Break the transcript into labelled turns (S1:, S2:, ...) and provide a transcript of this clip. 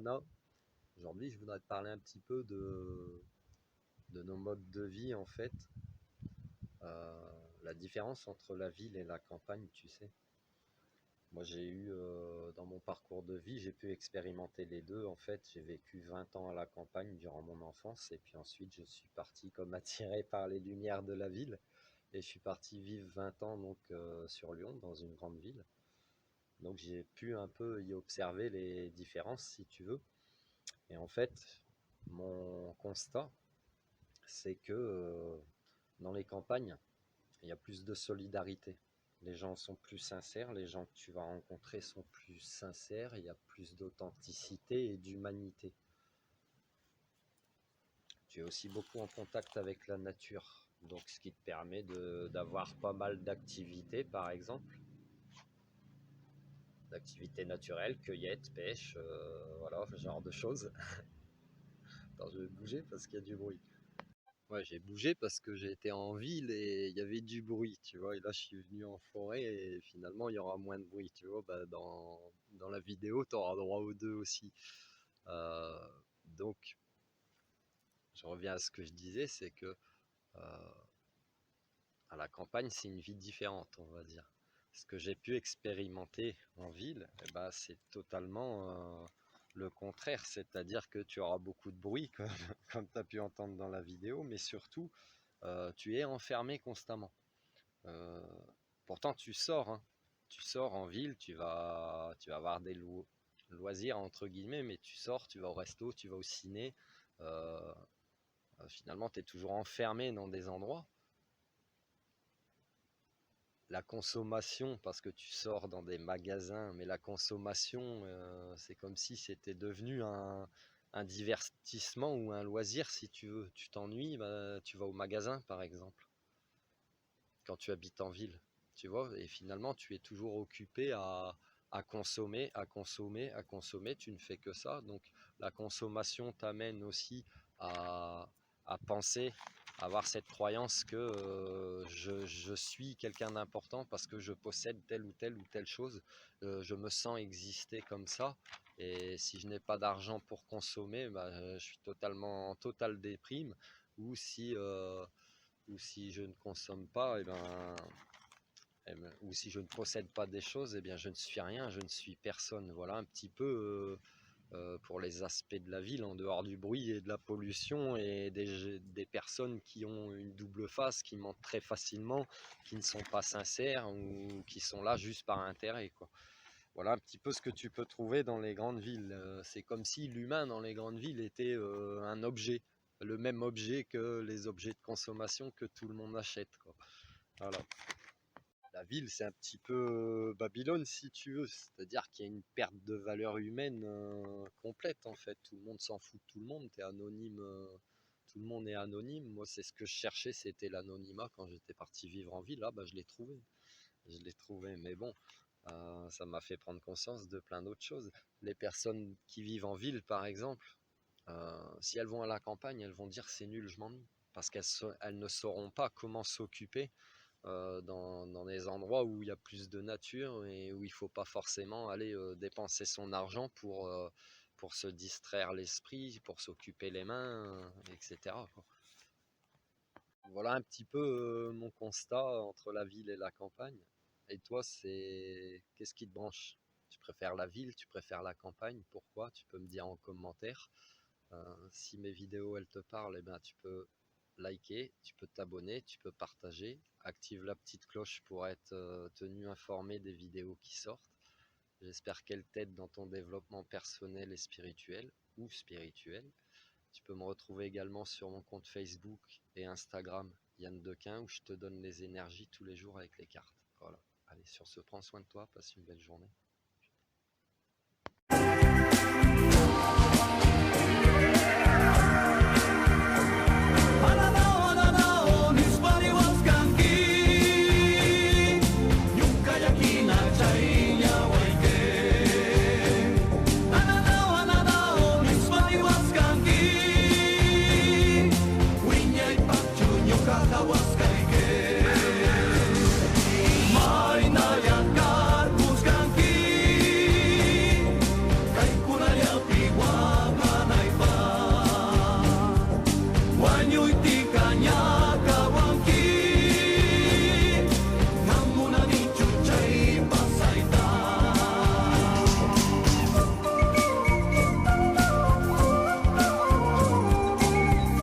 S1: Johanna. Aujourd'hui, je voudrais te parler un petit peu de nos modes de vie en fait. La différence entre la ville et la campagne, tu sais. Moi, j'ai eu dans mon parcours de vie, j'ai pu expérimenter les deux. En fait, j'ai vécu 20 ans à la campagne durant mon enfance et puis ensuite, je suis parti comme attiré par les lumières de la ville et je suis parti vivre 20 ans donc sur Lyon, dans une grande ville. Donc, j'ai pu un peu y observer les différences, si tu veux. Et en fait, mon constat, c'est que dans les campagnes, il y a plus de solidarité. Les gens sont plus sincères, les gens que tu vas rencontrer sont plus sincères, il y a plus d'authenticité et d'humanité. Tu es aussi beaucoup en contact avec la nature, donc ce qui te permet d'avoir pas mal d'activités, par exemple, d'activités naturelles, cueillette, pêche, voilà, ce genre de choses. Attends, je vais bouger parce qu'il y a du bruit. Ouais, j'ai bougé parce que j'ai été en ville et il y avait du bruit, tu vois. Et là, je suis venu en forêt et finalement, il y aura moins de bruit, tu vois. Bah, dans la vidéo, tu auras droit aux deux aussi. Euh, donc, je reviens à ce que je disais, c'est que à la campagne, c'est une vie différente, on va dire. Ce que j'ai pu expérimenter en ville, eh ben, c'est totalement le contraire. C'est-à-dire que tu auras beaucoup de bruit, comme, comme tu as pu entendre dans la vidéo, mais surtout, tu es enfermé constamment. Euh, Pourtant, tu sors, hein. Tu sors en ville, tu vas avoir des loisirs entre guillemets, mais tu sors, tu vas au resto, tu vas au ciné. Euh, Finalement, tu es toujours enfermé dans des endroits. La consommation, parce que tu sors dans des magasins, mais la consommation, c'est comme si c'était devenu un divertissement ou un loisir, si tu veux. Tu t'ennuies, bah, tu vas au magasin, par exemple, quand tu habites en ville, tu vois, et finalement, tu es toujours occupé à consommer, à consommer, à consommer, tu ne fais que ça. Donc, la consommation t'amène aussi à, à penser, à avoir cette croyance que je suis quelqu'un d'important parce que je possède telle ou telle chose. Je me sens exister comme ça. Et si je n'ai pas d'argent pour consommer, bah, je suis totalement en totale déprime. Ou si je ne consomme pas, ou si je ne possède pas des choses, eh bien je ne suis rien, je ne suis personne. Voilà un petit peu pour les aspects de la ville, en dehors du bruit et de la pollution et des personnes qui ont une double face, qui mentent très facilement, qui ne sont pas sincères ou qui sont là juste par intérêt, quoi. Voilà un petit peu ce que tu peux trouver dans les grandes villes. C'est comme si l'humain dans les grandes villes était un objet, le même objet que les objets de consommation que tout le monde achète, quoi. Voilà. La ville, c'est un petit peu Babylone, si tu veux. C'est-à-dire qu'il y a une perte de valeur humaine complète, en fait. Tout le monde s'en fout de tout le monde. T'es anonyme. Tout le monde est anonyme. Moi, c'est ce que je cherchais, c'était l'anonymat quand j'étais parti vivre en ville. Là, bah, je l'ai trouvé. Je l'ai trouvé. Mais bon, ça m'a fait prendre conscience de plein d'autres choses. Les personnes qui vivent en ville, par exemple, si elles vont à la campagne, elles vont dire c'est nul, je m'ennuie. Parce elles ne sauront pas comment s'occuper dans des endroits où il y a plus de nature et où il ne faut pas forcément aller dépenser son argent pour se distraire l'esprit, pour s'occuper les mains, etc., quoi. Voilà un petit peu mon constat entre la ville et la campagne. Et toi, c'est qu'est-ce qui te branche? Tu préfères la ville, tu préfères la campagne? Pourquoi? Tu peux me dire en commentaire. Si mes vidéos elles te parlent, eh ben, tu peux liker, tu peux t'abonner, tu peux partager, active la petite cloche pour être tenu informé des vidéos qui sortent. J'espère qu'elles t'aident dans ton développement personnel et spirituel ou spirituel. Tu peux me retrouver également sur mon compte Facebook et Instagram Yann Dequin où je te donne les énergies tous les jours avec les cartes. Voilà. Allez, sur ce, prends soin de toi, passe une belle journée.